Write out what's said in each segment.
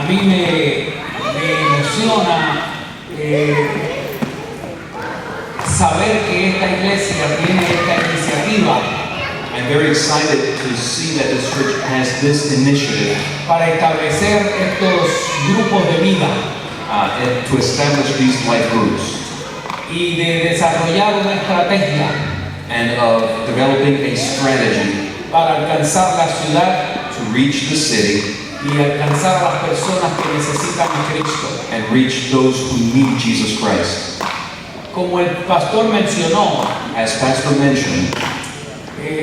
mí me emociona saber que esta iglesia tiene esta iniciativa. I'm very excited to see that this church has this initiative Para establecer estos grupos de vida and to establish these life groups y de desarrollar una estrategia and of developing a strategy para alcanzar la ciudad to reach the city y alcanzar a las personas que necesitan a Cristo. and reach those who need Jesus Christ. Como el pastor mencionó, As Pastor mentioned,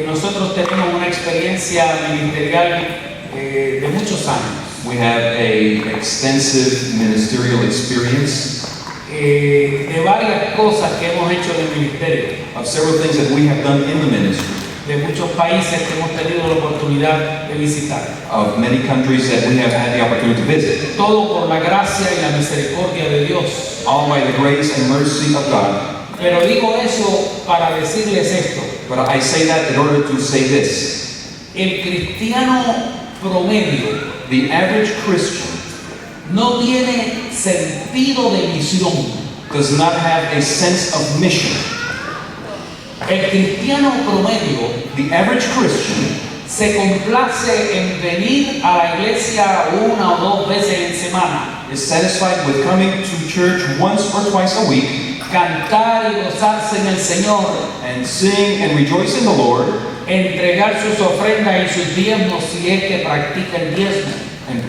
nosotros tenemos una experiencia ministerial de muchos años. we have a extensive ministerial experience De varias cosas que hemos hecho en el ministerio, of several things that we have done in the ministry, de muchos países que hemos tenido la oportunidad de visitar. of many countries that we have had the opportunity to visit, Todo por la gracia y la misericordia de Dios. all by the grace and mercy of God. Pero digo eso para decirles esto. But I say that in order to say this: El cristiano promedio the average Christian no tiene sentido de misión. does not have a sense of mission. El cristiano promedio The average Christian se complace en venir a la iglesia una o dos veces en semana, is satisfied with coming to church once or twice a week cantar y gozarse en el Señor, and sing and rejoice in the Lord entregar sus ofrendas y sus diezmos si es que practica el diezmo,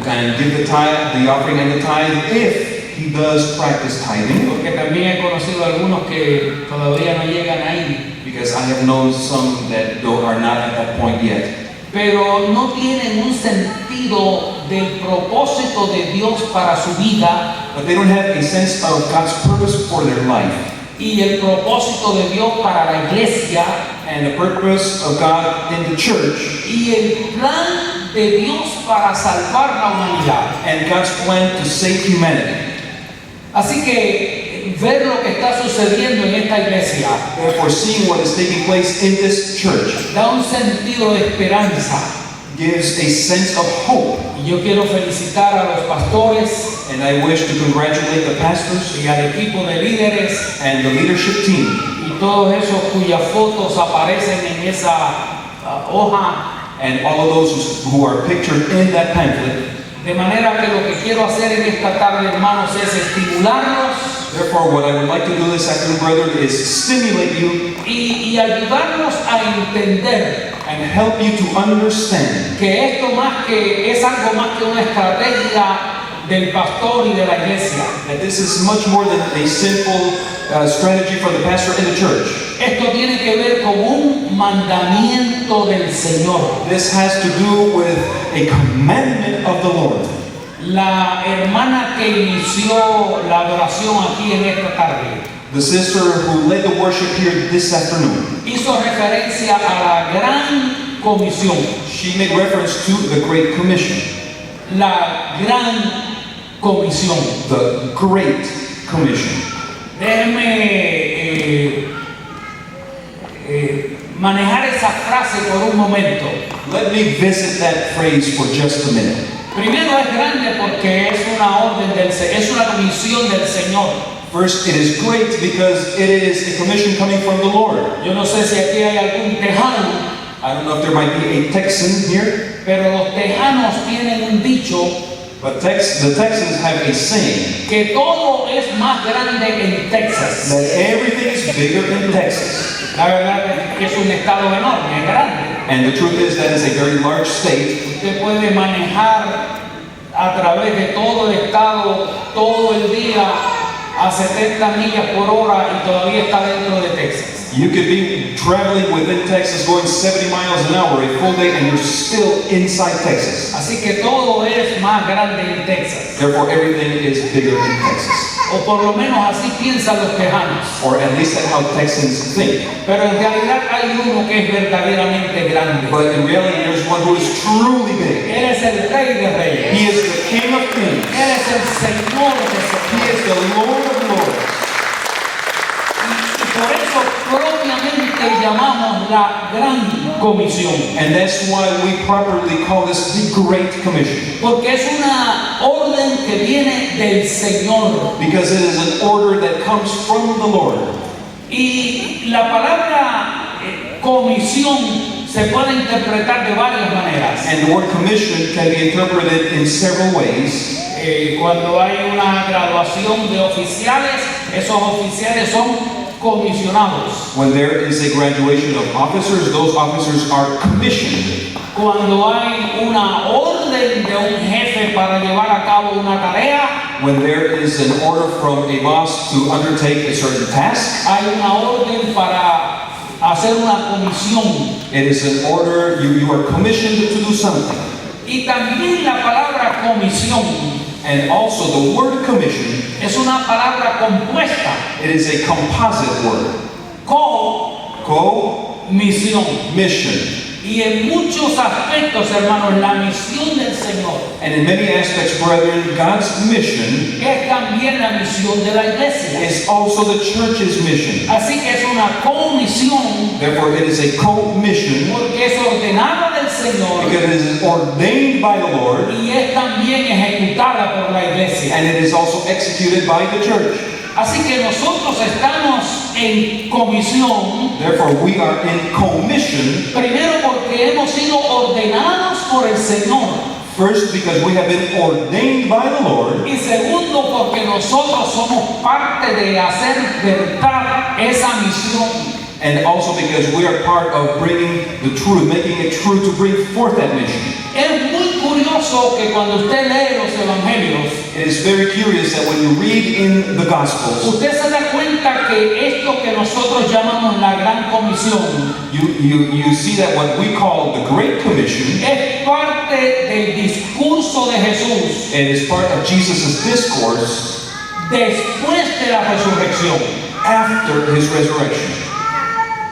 and give the tithe, the offering and the tithe if he does practice tithing. porque también he conocido algunos que todavía no llegan ahí, Because I have known some that are not at that point yet. pero no tienen un sentido del propósito de Dios para su vida But they don't have a sense of God's purpose for their life y el propósito de Dios para la iglesia and the purpose of God in the church y el plan de Dios para salvar la humanidad. and God's plan to save humanity. Así que ver lo que está sucediendo en esta iglesia Therefore, seeing what is taking place in this church da un sentido de esperanza. gives a sense of hope. Y yo quiero felicitar a los pastores And I wish to congratulate the pastors y al equipo de líderes and the leadership team y todos esos cuyas fotos aparecen en esa hoja. and all of those who are pictured in that pamphlet. De manera que lo que quiero hacer en esta tarde, hermanos, es estimularlos Therefore, what I would like to do this afternoon, brethren, is stimulate you y ayudarnos a entender and help you to understand que esto es algo más que una estrategia del pastor y de la iglesia. that this is much more than a simple strategy for the pastor in the church. Esto tiene que ver con un mandamiento del Señor. This has to do with a commandment of the Lord. La hermana que inició la adoración aquí en esta tarde The sister who led the worship here this afternoon, hizo referencia a la gran comisión. she made reference to the Great Commission. La gran comisión. The Great Commission. Déjenme manejar esa frase por un momento. Let me visit that phrase for just a minute. Primero es grande porque es una orden es una comisión del Señor. First, it is great because it is a commission coming from the Lord. Yo no sé si aquí hay algún tejano, I don't know if there might be a Texan here, pero los tejanos tienen un dicho but the Texans have a saying que todo es más grande en Texas. that everything is bigger in Texas. La verdad es que es un estado enorme, es grande. And the truth is that is a very large state. Usted puede manejar a través de todo el estado todo el día a 70 millas por hora y todavía está dentro de Texas. You could be traveling within Texas going 70 miles an hour a full day and you're still inside Texas. Así que todo es más grande en Texas. Therefore, everything is bigger in Texas. O por lo menos así piensan los tejanos. Or at least that's how Texans think. Pero en realidad hay uno que es verdaderamente grande. But in reality, there's one who is truly big. Él es el Rey de Reyes. He is the King of Kings. Él es el Señor de He señores. is the Lord of Lords. Y por eso propiamente llamamos la Gran Comisión. And that's why we properly call this the Great Commission. Porque es una orden que viene del Señor. because it is an order that comes from the Lord. Y la palabra comisión se puede interpretar de varias maneras. And the word commission can be interpreted in several ways. Cuando hay una graduación de oficiales, esos oficiales son comisionados. When there is a graduation of officers, those officers are commissioned. Cuando hay una orden de un jefe para llevar a cabo una tarea, When there is an order from a boss to undertake a certain task, hay una orden para hacer una comisión. it is an order, you are commissioned to do something. Y también la palabra comisión And also the word commission, es una palabra compuesta. it is a composite word. Co-misión. Mission. Y en muchos aspectos, hermanos, la misión del Señor And in many aspects, brethren, God's mission es también la misión de la iglesia. is also the church's mission. Así que es una comisión Therefore, it is a co-mission porque es ordenada del Señor because it is ordained by the Lord y es también ejecutada por la iglesia. and it is also executed by the church. Así que nosotros estamos en comisión, Therefore, we are in commission, primero porque hemos sido ordenados por el Señor first because we have been ordained by the Lord, y segundo porque nosotros somos parte de hacer verdad esa misión. and also because we are part of bringing the truth, making it true to bring forth that mission. Es muy curioso que cuando usted lee los evangelios, It is very curious that when you read in the Gospels, usted se da cuenta que esto que nosotros llamamos la gran comisión you see that what we call the Great Commission, es parte del discurso de Jesús it is part of Jesus' discourse después de la resurrección, after his resurrection.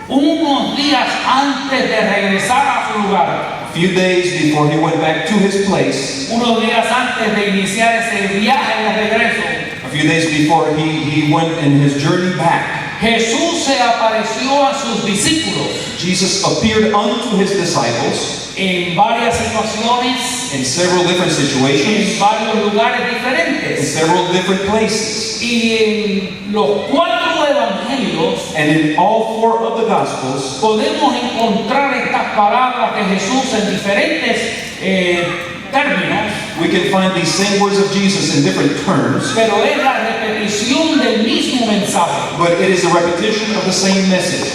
unos días antes de regresar a su lugar, A few days before he went back to his place, unos días antes de iniciar ese viaje de regreso. a few days before he went in his journey back, Jesús se apareció a sus discípulos Jesus appeared unto his disciples en varias situaciones, in several different en situations, varios lugares in diferentes. several different places. Y en los 4 evangelios And in all 4 of the Gospels, podemos encontrar estas palabras de Jesús en diferentes términos, we can find these same words of Jesus in different terms, pero es la repetición del mismo mensaje. but it is a repetition of the same message.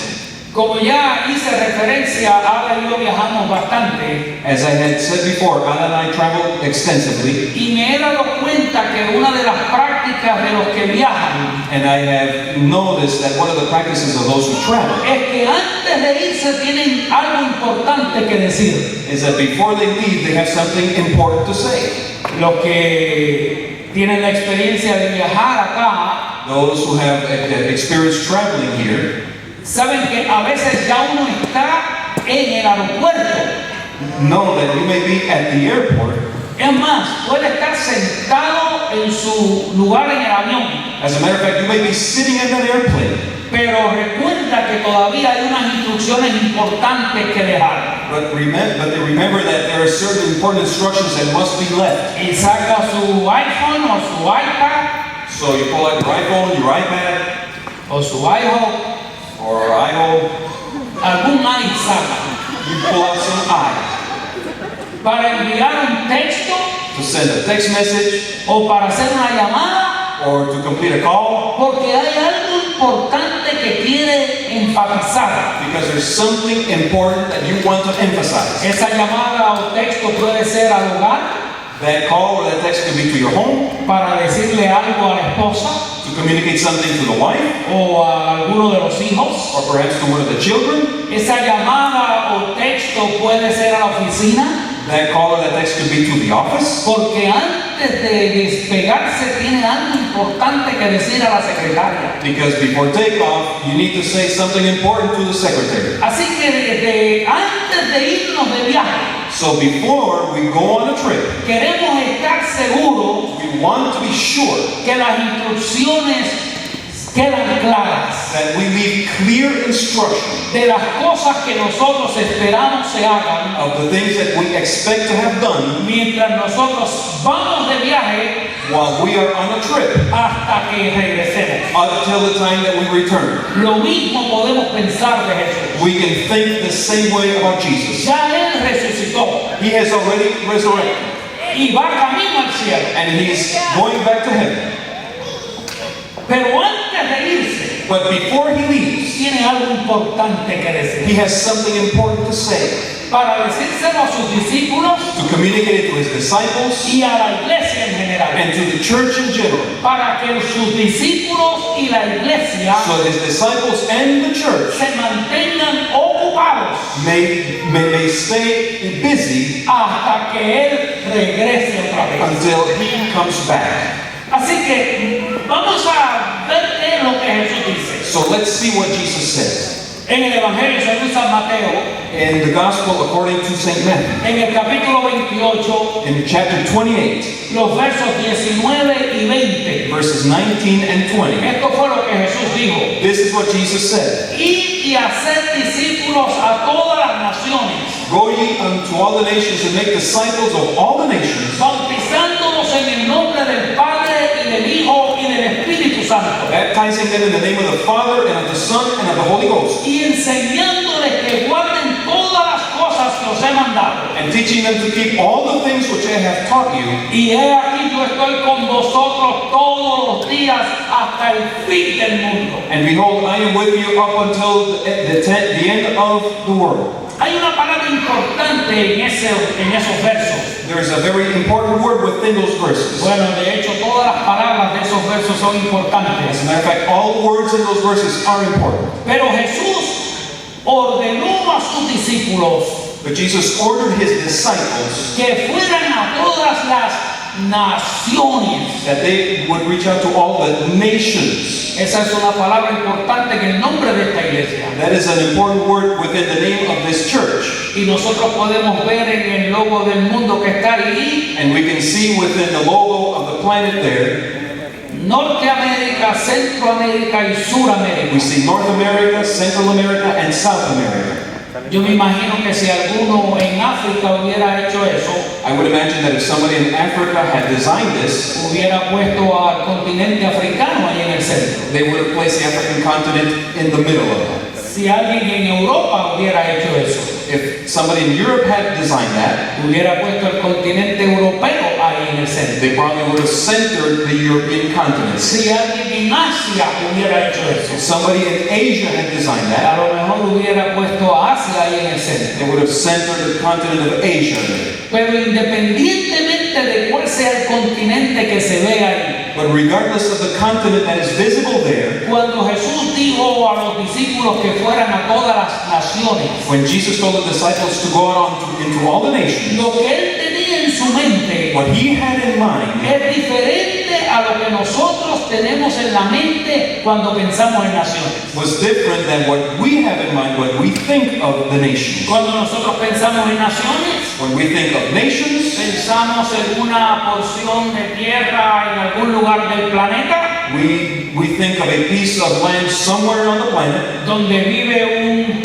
Como ya hice referencia, Ada y yo viajamos bastante As I had said before, Anna and I traveled extensively, y me he dado cuenta que una de las prácticas de los que viajan and I have noticed that one of the practices of those who travel es que antes de irse tienen algo importante que decir. is that before they leave, they have something important to say. Los que tienen la experiencia de viajar acá Those who have experienced traveling here saben que a veces ya uno está en el aeropuerto. know that you may be at the airport. Es más, puede estar sentado en su lugar en el avión, As a matter of fact, you may be sitting in that airplane, pero recuerda que todavía hay unas instrucciones importantes que dejar. but remember that there are certain important instructions that must be left. Y saca su iPhone o su iPad So you pull out your iPhone, your iPad, o su iPhone, or iPhone, algún i saca you pull out some I para enviar un texto to send a text message o para hacer una llamada, or to complete a call, porque hay algo importante que quiere enfatizar. because there's something important that you want to emphasize. Esa llamada o texto puede ser al hogar That call or that text could be to your home, para decirle algo a la esposa to communicate something to the wife, o a alguno de los hijos. or perhaps to one of the children. Esa llamada o texto puede ser a la oficina, That call or that text could be to the office, porque antes de despegarse tiene algo importante que decir a la secretaria. because before takeoff, you need to say something important to the secretary. Así que desde antes de irnos de viaje, So before we go on a trip, queremos estar seguros we want to be sure que las instrucciones quedan claras that we leave clear instruction de las cosas que nosotros esperamos se hagan of the things that we expect to have done mientras nosotros vamos de viaje while we are on a trip hasta que regresemos. until the time that we return. Lo mismo podemos pensar de Jesús. We can think the same way about Jesus. Ya Él resucitó He has already resurrected y va camino al cielo. and he's going back to heaven. Pero antes de irse, But before he leaves, tiene algo importante que he decir. has something important to say, Para decírselo a sus discípulos to communicate it to his disciples y a la iglesia en general. and to the church in general, Para que sus discípulos y la iglesia so his disciples and the church se mantengan ocupados may stay busy hasta que Él regrese otra vez. until he comes back. Así que vamos a ver qué es lo que Jesús dice. So let's see what Jesus says. En el Evangelio según San Mateo, In the Gospel according to St. Matthew, en el capítulo 28, in chapter 28, los versos 19 y 20. verses 19 and 20, Esto fue lo que Jesús dijo. this is what Jesus said. Id y hacer discípulos a todas las naciones, Go ye unto all the nations and make disciples of all the nations, bautizándolos en el nombre del Padre y del Hijo y del Espíritu Santo, baptizing them in the name of the Father and of the Son and of the Holy Ghost, y enseñándoles que guarden todas las cosas que os he mandado. and teaching them to keep all the things which I have taught you. Y he aquí yo estoy con vosotros todos los días hasta el fin del mundo. And behold, I am with you up until the end of the world. Hay una palabra importante en esos versos. There is a very important word within those verses. Bueno, de hecho, todas las palabras de esos versos son As importantes. a matter of fact, all the words in those verses are important. Pero Jesús ordenó a sus discípulos But Jesus ordered his disciples que fueran a todas las naciones. that they would reach out to all the nations. Esa es una palabra importante en el nombre de esta iglesia. That is an important word within the name of this church. Y nosotros podemos ver en el logo del mundo que está ahí, And we can see within the logo of the planet there, Norteamérica, Centroamérica y we Suramérica. see North America, Central America, and South America. Yo me imagino que si alguno en África hubiera hecho eso, I would imagine that if somebody in Africa had designed this, hubiera puesto al continente africano ahí en el centro. they would have placed the African continent in the middle of it. Si alguien en Europa hubiera hecho eso, If somebody in Europe had designed that, hubiera puesto el continente europeo ahí en el centro. they probably would have centered the European continent. Si alguien en Asia hubiera hecho If eso, somebody in Asia had designed a that, lo mejor hubiera puesto a Asia ahí en el centro. they would have centered the continent of Asia there. Pero independientemente de cuál sea el continente que se ve ahí, But regardless of the continent that is visible there, cuando Jesús dijo a los discípulos que fueran a todas las naciones, when Jesus told the disciples to go out into all the nations, lo que él tenía en su mente what he had in mind es diferente a lo que nosotros tenemos en la mente cuando pensamos en naciones. was different than what we have in mind when we think of the nations. Cuando nosotros pensamos en naciones, When we think of nations, pensamos en una porción de tierra en algún lugar del planeta we think of a piece of land somewhere on the planet donde vive un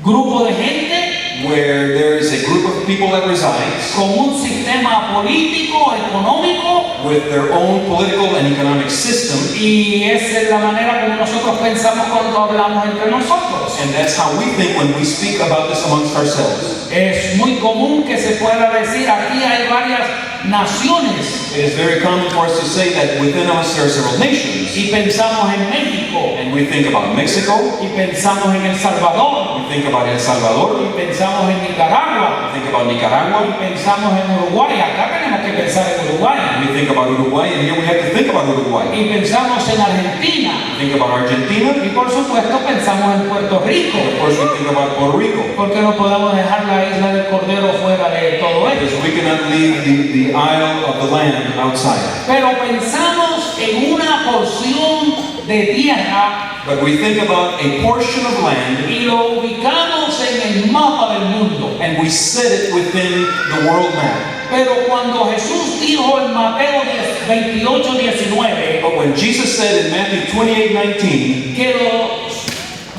grupo de gente where there is a group of people that resides con un sistema político, económico, with their own political and economic system, y esa es la manera como nosotros pensamos cuando hablamos entre nosotros. and that's how we think when we speak about this amongst ourselves. Es muy común que se pueda decir, aquí hay varias naciones, It is very common for us to say that within us there are several nations, y pensamos en México, and we think about Mexico, y pensamos en El Salvador, we think about El Salvador, y pensamos en Nicaragua, we think about y Nicaragua, pensamos en Uruguay. Acá tenemos que pensar en Uruguay, we think about Uruguay, and here we have to think about Uruguay. y pensamos en Argentina, We think about Argentina, y por supuesto pensamos en Puerto Rico, and of course we think about Puerto Rico. porque no podemos dejar la isla del Cordero fuera de todo esto. Because we cannot leave the Isle of the Lamb outside. Pero pensamos en una porción de tierra But we think about a portion of land y lo ubicamos en el mapa del mundo. and we set it within the world map. Pero cuando Jesús dijo en Mateo 28:19 But when Jesus said in Matthew 28:19 que los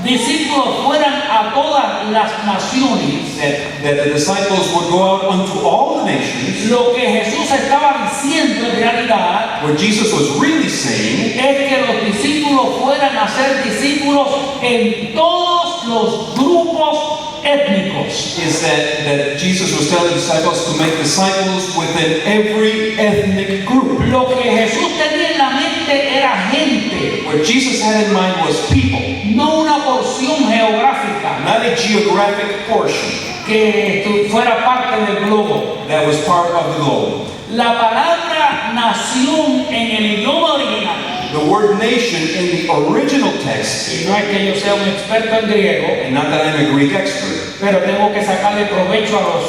discípulos fueran a todas las naciones, that the disciples would go out unto all the nations, lo que Jesús estaba diciendo en realidad what Jesus was really saying es que los discípulos fueran a ser discípulos en todos los grupos étnicos. is that Jesus was telling the disciples to make disciples within every ethnic group. Lo que Jesús tenía en la mente era gente, What Jesus had in mind was people, no una porción geográfica not a geographic portion que fuera parte del globo. that was part of the globe. La palabra nación en el idioma original, The word nation in the original text, y no es que yo sea un experto en griego, and not that I'm a Greek expert, pero tengo que sacarle provecho a los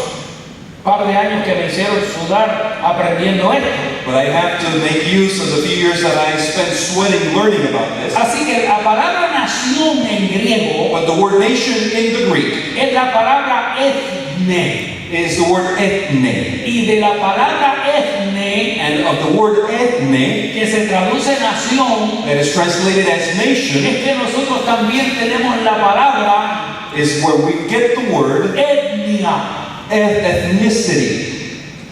par de años que me hicieron sudar aprendiendo esto. but I have to make use of the few years that I spent sweating learning about this. Así que la palabra nación en griego But the word nation in the Greek es la palabra ethne. is the word ethne. Y de la palabra ethne, And of the word ethne, que se traduce nación, that is translated as nation, es que nosotros también tenemos la palabra is where we get the word etnia ethnicity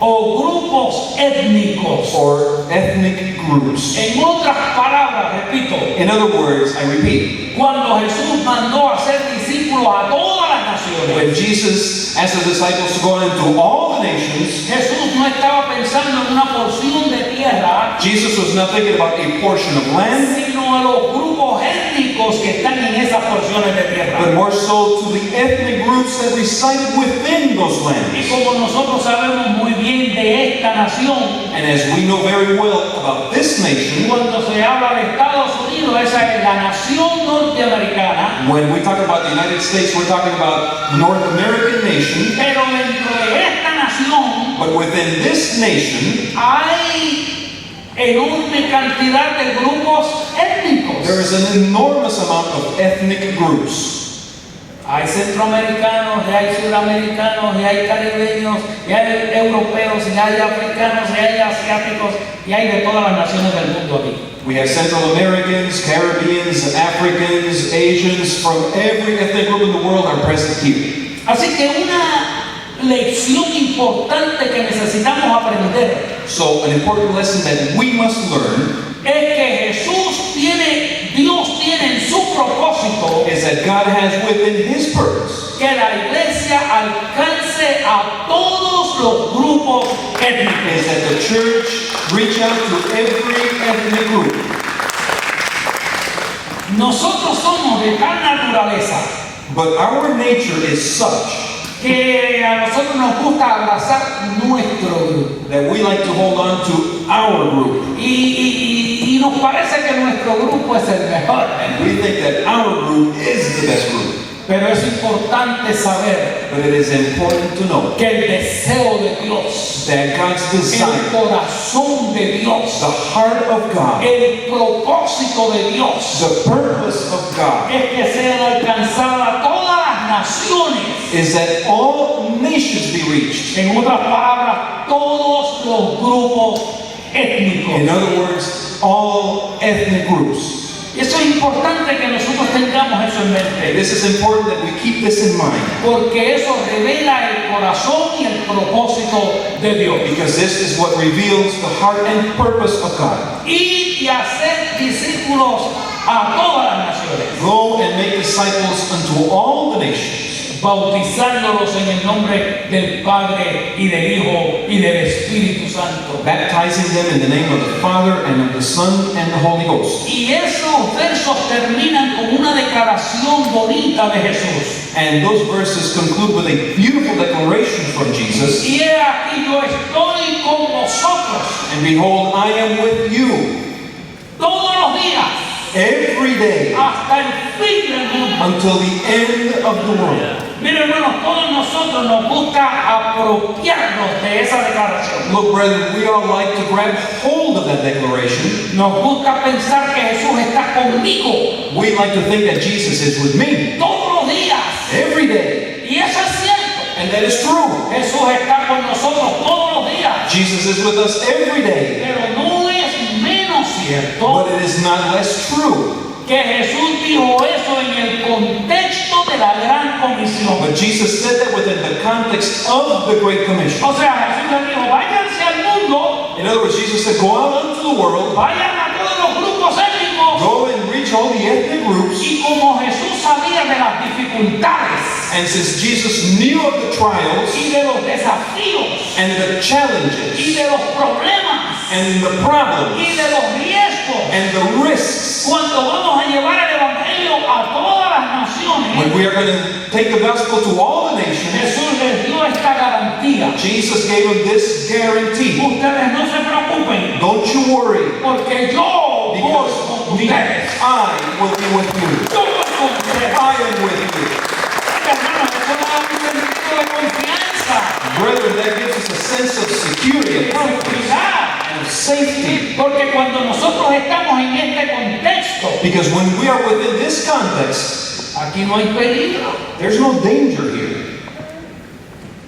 o grupos étnicos. or ethnic groups. En otras palabras, repito, In other words, I repeat, cuando Jesús mandó a ser discípulos a todas las naciones, when Jesus asked the disciples to go into all the nations, Jesús no estaba pensando en una porción de tierra, Jesus was not thinking about a portion of land, sino a los grupos étnicos que están en esas porciones de tierra. but more so to the ethnic groups that resided within those Y lands. como nosotros sabemos muy bien de esta nación, And as we know very well about this nation, cuando se habla de Estados Unidos, esa es la nación norteamericana, when we talk about the United States, we're talking about North American nation, pero dentro de esta nación but within this nation, hay enorme cantidad de grupos étnicos. there is an enormous amount of ethnic groups. Hay centroamericanos, y hay suramericanos, y hay caribeños, y hay europeos, y hay africanos, y hay asiáticos, y hay de todas las naciones del mundo aquí. We have Central Americans, Caribbeans, Africans, Asians, from every ethnic group in the world are present here. Así que una lección importante que necesitamos aprender So an important lesson that we must learn es que Dios tiene en su propósito is that God has within His purpose que la iglesia alcance a todos los grupos étnicos. is that the church reach out to every ethnic group. Nosotros somos de tal naturaleza But our nature is such que a nosotros nos gusta abrazar nuestro grupo. that we like to hold on to our group. Y nos parece que nuestro grupo es el mejor. And we think that our group is the best group. Pero es importante saber But it is important to know que el deseo de Dios, that God's el desire, corazón de Dios, the heart of God, el propósito de Dios the purpose of God, es que sean alcanzadas todas las naciones. is that all nations be reached. En otras palabras, todos los grupos étnicos. In other words, all ethnic groups. Y eso es importante que nosotros tengamos eso en mente, This is important that we keep this in mind porque eso revela el corazón y el propósito de Dios. because this is what reveals the heart and purpose of God. Y hacer discípulos a todas las naciones, Go and make disciples unto all the nations, bautizándolos en el nombre del Padre y del Hijo y del Espíritu Santo. baptizing them in the name of the Father and of the Son and the Holy Ghost. Y esos versos terminan con una declaración bonita de Jesús. And those verses conclude with a beautiful declaration from Jesus. Y he aquí yo estoy con vosotros And behold, I am with you todos los días every day hasta el fin del mundo. until the end of the world. Mira, hermanos, todos nosotros nos gusta apropiarnos de esa declaración. Look, brethren, we all like to grab hold of that declaration. Nos gusta pensar que Jesús está conmigo We like to think that Jesus is with me todos los días. every day. Y eso es cierto. And that is true. Jesús está con nosotros todos los días. Jesus is with us every day. Pero no es menos cierto But it is not less true. que Jesús dijo eso en el contexto de la Gran Comisión. But Jesus said that within the context of the Great Commission. O sea, Jesús le dijo, váyanse al mundo, In other words, Jesus said, go out into the world, vayan a todos los grupos étnicos. go and reach all the ethnic groups. Y como Jesús sabía de las dificultades And since Jesus knew of the trials y de los desafíos and the y challenges de los problemas and the problems y de los riesgos, and the risks, cuando vamos a llevar el Evangelio a todas las naciones, when we are going to take the gospel to all the nations, Jesús les dio esta garantía. Jesus gave them this guarantee. Ustedes no se preocupen, Don't you worry, porque yo voy because con ustedes. I will be with you. Yo voy con ustedes. I am with you. Hermanos, eso nos da un sentido de confianza, Brethren, that gives us a sense of security, de of comfort, seguridad. and of safety. Porque cuando nosotros estamos en este contexto, Because when we are within this context, aquí no hay peligro, there's no danger here.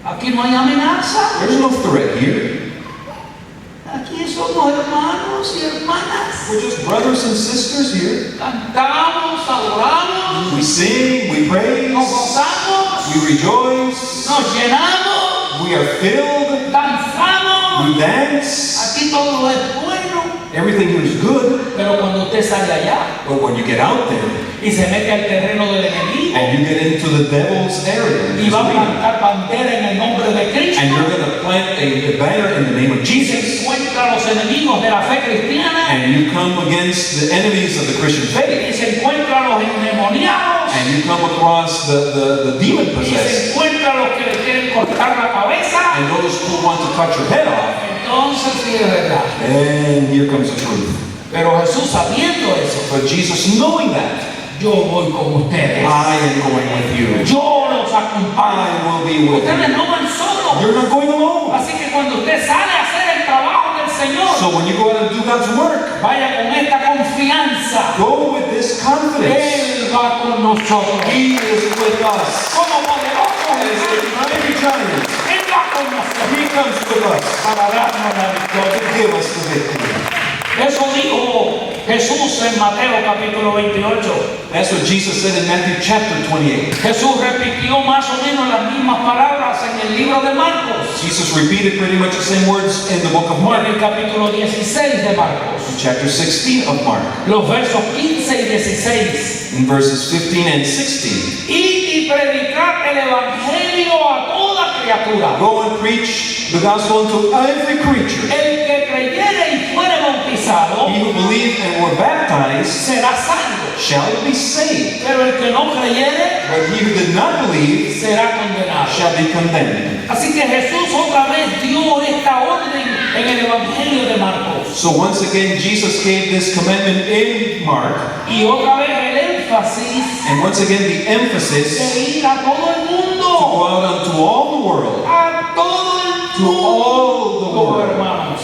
aquí no hay amenaza, There's no threat here. aquí somos hermanos y hermanas. We're just brothers and sisters here. Cantamos, adoramos, We sing, we praise, nos gozamos, we rejoice, nos llenamos, we are filled, danzamos. we dance. Aquí todo es bueno. Everything here is good. Pero cuando usted sale allá But when you get out there y se mete al terreno del enemigo and you get into the devil's area, y va a plantar bandera en el nombre de Cristo and you're going to plant a banner in the name of y se Jesus, encuentra a los enemigos de la fe cristiana and you come against the enemies of the Christian faith, y se encuentra a los endemoniados and you come across the demon y se possessed, encuentra a los que le quieren cortar la cabeza, and those who want to cut your head off, entonces sí es verdad. and here comes the truth. Pero Jesús sabiendo eso, But Jesus, knowing that, yo voy con ustedes, I am going with you. yo los acompaño. I will be with Ustedes you. no van solos. You're not going alone. Así que cuando usted sale a hacer el trabajo del Señor, So when you go out and do God's work, vaya con esta confianza. go with this confidence. Él va con nosotros. He is with us. Como poderoso As a gigante, mighty giant, Él va con nosotros He comes with us para darnos la to victoria. give us the victory. Eso dijo Jesús en Mateo capítulo 28. That's what Jesus said in Matthew chapter 28. Jesús repitió más o menos las mismas palabras en el libro de Marcos, Jesus repeated pretty much the same words in the book of en Mark, el capítulo 16 de Marcos, chapter 16 of Mark, los versos 15 y 16. in verses 15 and 16. Y predicar el evangelio a toda criatura. Go and preach the gospel unto every creature. El que creyere y fuere bautizado He who believed and were baptized será salvo, shall be saved, pero el que no creyere but he who did not believe será condenado. shall be condemned. Así que Jesús otra vez dio esta orden en el Evangelio de Marcos. So once again, Jesus gave this commandment in Mark, Y otra vez el énfasis and once again the emphasis de ir a todo el to mundo, go out unto all the world, a todo el to all the mundo, world. hermanos.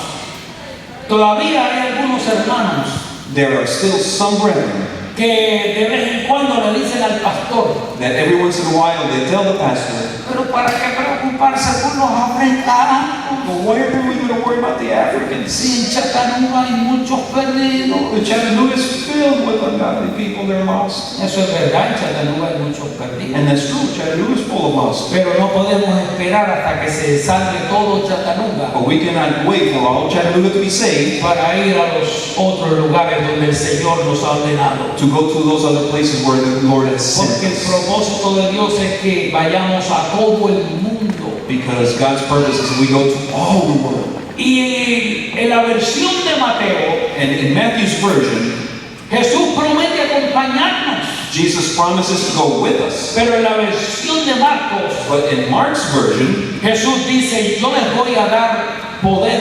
Todavía hay algunos hermanos There are still some brethren que de vez en cuando le dicen al pastor, that every once in a while they tell the pastor, pero ¿para qué preocuparse por los africanos? well, why are we going to worry about the Africans? Si en Chattanooga hay muchos perdidos. The Chattanooga is filled with ungodly people, they're lost. Eso es verdad, en Chattanooga hay muchos perdidos. And that's true, Chattanooga is full of lost. Pero no podemos esperar hasta que se salve todo Chattanooga But we cannot wait for all Chattanooga to be saved para ir a los otros lugares donde el Señor nos ha ordenado. to go to those other places where the Lord has sent Porque el us. propósito de Dios es que vayamos a todo el mundo. Because God's purpose is we go to all the world. Y en la versión de Mateo, And in Matthew's version, Jesús promete acompañarnos. Jesus promises to go with us. Pero en la versión de Marcos, But in Mark's version, Jesús dice, yo les voy a dar poder.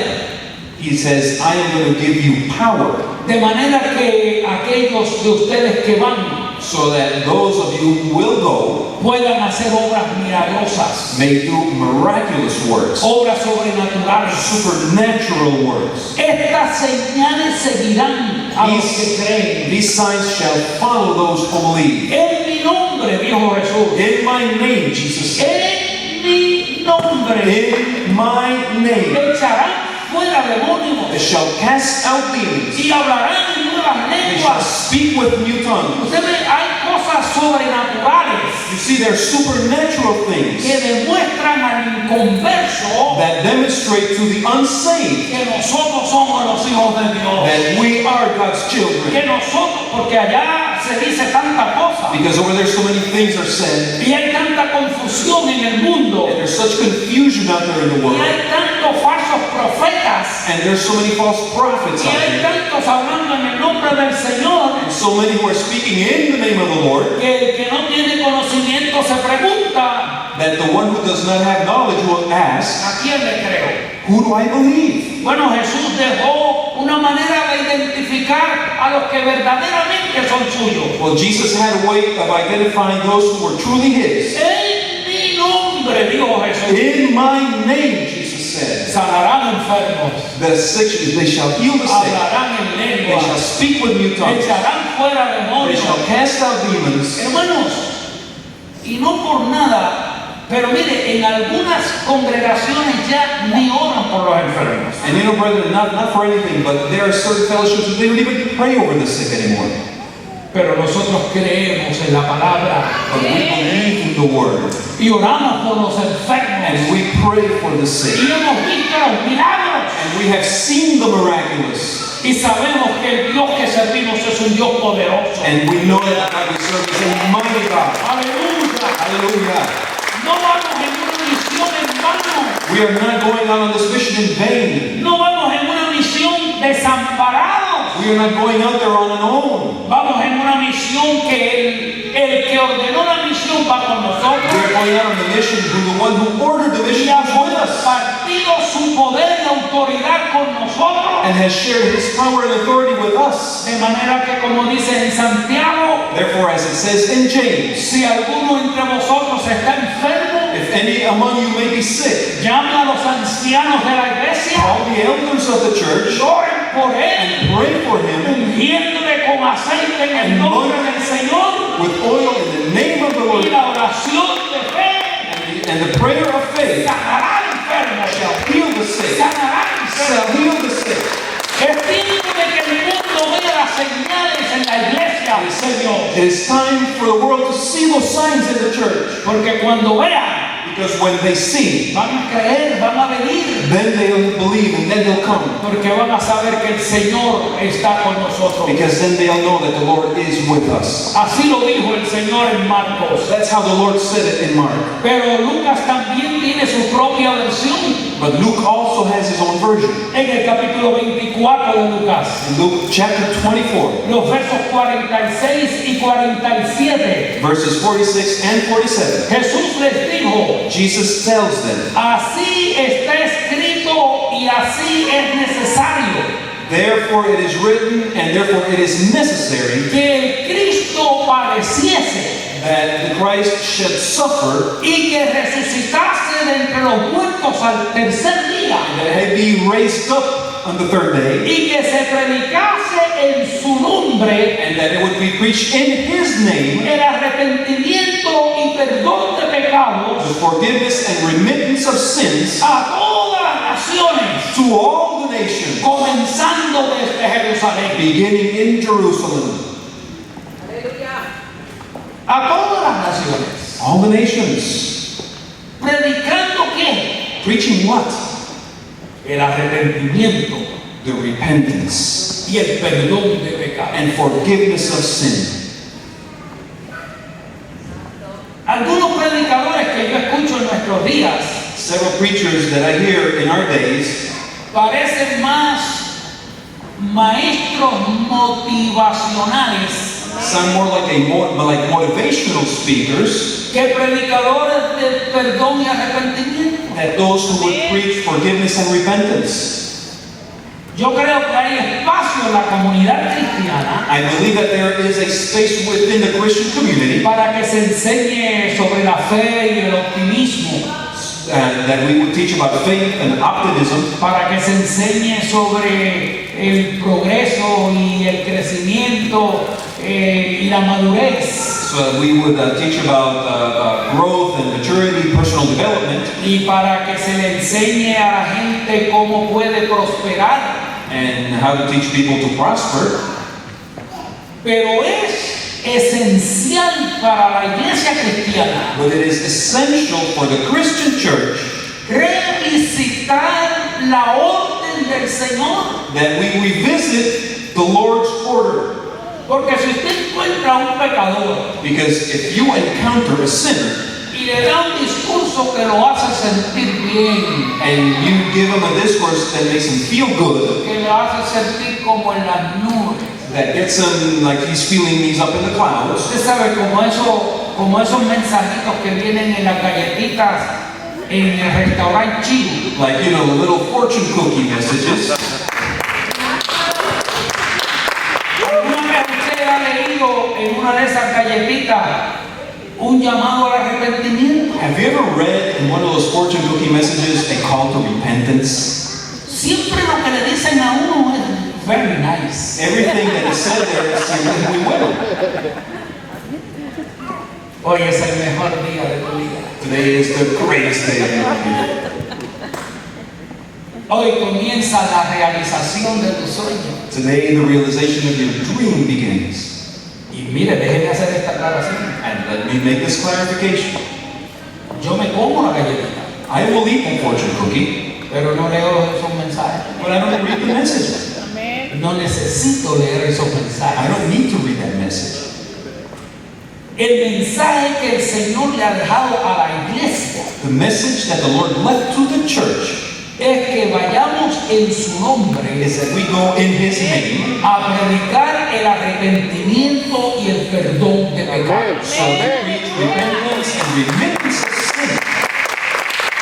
he says, I am going to give you power De manera que aquellos de ustedes que van so that those of you who will go puedan hacer obras milagrosas, may do miraculous works, obras sobrenaturales. supernatural works. Estas señales seguirán a los que creen. These signs shall follow those who believe. En mi nombre, dijo Jesús. In my name, Jesus said. En mi nombre In my name. echarán fuera demonios They shall cast out demons. y hablarán en nuevas They shall lenguas. speak with new tongues. Usted ve, hay cosas sobrenaturales You see, there are supernatural que things demuestran al inconverso that demonstrate to the unsaved que nosotros somos los hijos de Dios. that we are God's Que children. nosotros, porque allá se dice tanta cosa Because over there so many things are said, y hay tanta confusión en el mundo and there's such confusion out there in the y world, hay tantos falsos profetas and there's so many false prophets y out hay there, tantos hablando en el nombre del Señor and so many who are speaking in the name of the Lord, que el que no tiene conocimiento se pregunta, that the one who does not have knowledge will ask, ¿a quién le creo? who do I believe? Bueno, Jesús dejó una manera de identificar a los que verdaderamente son suyos. Well, Jesus had a way of identifying those who were truly His. En mi nombre, dijo Jesús, In my name, Jesus said, sanarán enfermos, the sick, they shall heal the sick, hablarán en they shall lenguas, speak with new tongues, echarán fuera they demonios. shall cast out demons. Hermanos, y no por nada, pero mire, en algunas congregaciones ya ni oran por los enfermos. And you know, brethren, not for anything, but there are certain fellowships that they don't even pray over the sick anymore. Pero nosotros creemos en la palabra But we believe in the Word, y oramos por los enfermos and we pray for the sick. y hemos visto los milagros And we have seen the miraculous, y sabemos que el Dios que servimos es un Dios poderoso. and we know that God we serve is a mighty God. Aleluya. Hallelujah. No vamos en una misión en vano. We are not going out on this mission in vain. No vamos en una misión desamparados. We are not going out there on our own. Vamos en una misión que el que ordenó la misión va con We nosotros. are going out on the mission who the one who ordered the mission Y ha is with us compartido su poder y autoridad con nosotros. and has shared His power and authority with us. De manera que, como dice en Santiago, Therefore, as it says in James, si alguno entre vosotros está enfermo, if any among you may be sick, llame a los ancianos de la iglesia, call the elders of the church oren por él, and pray for him ungiéndole con aceite en el nombre del Señor, with oil in the name of the Lord, y la oración de fe and the prayer of faith sanará al enfermo, shall heal the sick. sanará al Shall enfermo. heal the sick. Es tiempo de que el mundo vea las señales en la iglesia del Señor, It is time for the world to see those signs in the church, porque cuando vean because when they see, van a creer, van a venir, then they'll believe and then they'll come, porque van a saber que el Señor está con nosotros. because then they'll know that the Lord is with us. Así lo dijo el Señor en Marcos. That's how the Lord said it in Mark. Pero Lucas también tiene su propia versión But Luke also has his own version. en el capítulo 24 de Lucas. In Luke chapter 24, Los versos 46 y 47. verses 46 and 47, Jesús les dijo, Jesus tells them, así está escrito y así es necesario therefore it is written and therefore it is necessary que el Cristo padeciese that the Christ should suffer, y que resucitase de entre los muertos al tercer día that he be raised up on the third day, y que se predicase en su nombre and that it would be preached in his name el arrepentimiento y perdón de pecados the forgiveness and remittance of sins a todas las naciones, to all the nations, comenzando desde Jerusalén. beginning in Jerusalem. A todas las naciones. All the nations. ¿Predicando qué? Preaching what? El arrepentimiento The repentance y el perdón de pecados. and forgiveness of sin. Algunos predicadores que yo escucho en nuestros días Several preachers that I hear in our days parecen más maestros motivacionales sound more like motivational speakers que predicadores de perdón y arrepentimiento. than those who would preach forgiveness and repentance. Yo creo que hay espacio en la comunidad cristiana I believe that there is a space within the Christian community para que se enseñe sobre la fe y el optimismo, that we would teach about faith and optimism, para que se enseñe sobre el progreso y el crecimiento y la madurez. So we would teach about growth and maturity, personal development, y para que se le enseñe a la gente cómo puede prosperar. and how to teach people to prosper. Pero es esencial para la iglesia cristiana But it is essential for the Christian church revisitar la orden del Señor. that we revisit the Lord's order. Porque si usted encuentra a un pecador Because if you encounter a sinner y le da un discurso que lo hace sentir bien, and you give him a discourse that makes him feel good, que lo hace sentir como en las nubes, that gets him like he's feeling he's up in the clouds, usted sabe como esos mensajitos que vienen en las galletitas en el restaurante chino. like, you know, the little fortune cookie messages. ¿Alguna vez usted ha leído en una de esas galletitas un llamado al arrepentimiento? Have you ever read in one of those fortune cookie messages a call to repentance? Siempre lo que le dicen a uno es very nice. Everything that is said there is muy bueno. Hoy es el mejor día de tu vida. Today is the greatest day of your life. Hoy comienza la realización de tu sueño. Today the realization of your dream begins. Y mire, déjeme hacer esta aclaración. And let me make this clarification. Yo me como la galletita, I will eat a fortune cookie, pero no leo esos mensajes. but I don't read the message. No necesito leer esos I mensajes. don't need to read that message. El mensaje que el Señor le ha dejado a la iglesia The message that the Lord left to the church es que vayamos en su nombre is that we go in His name a predicar el arrepentimiento y el perdón de pecados. so we preach repentance and remittance of sin.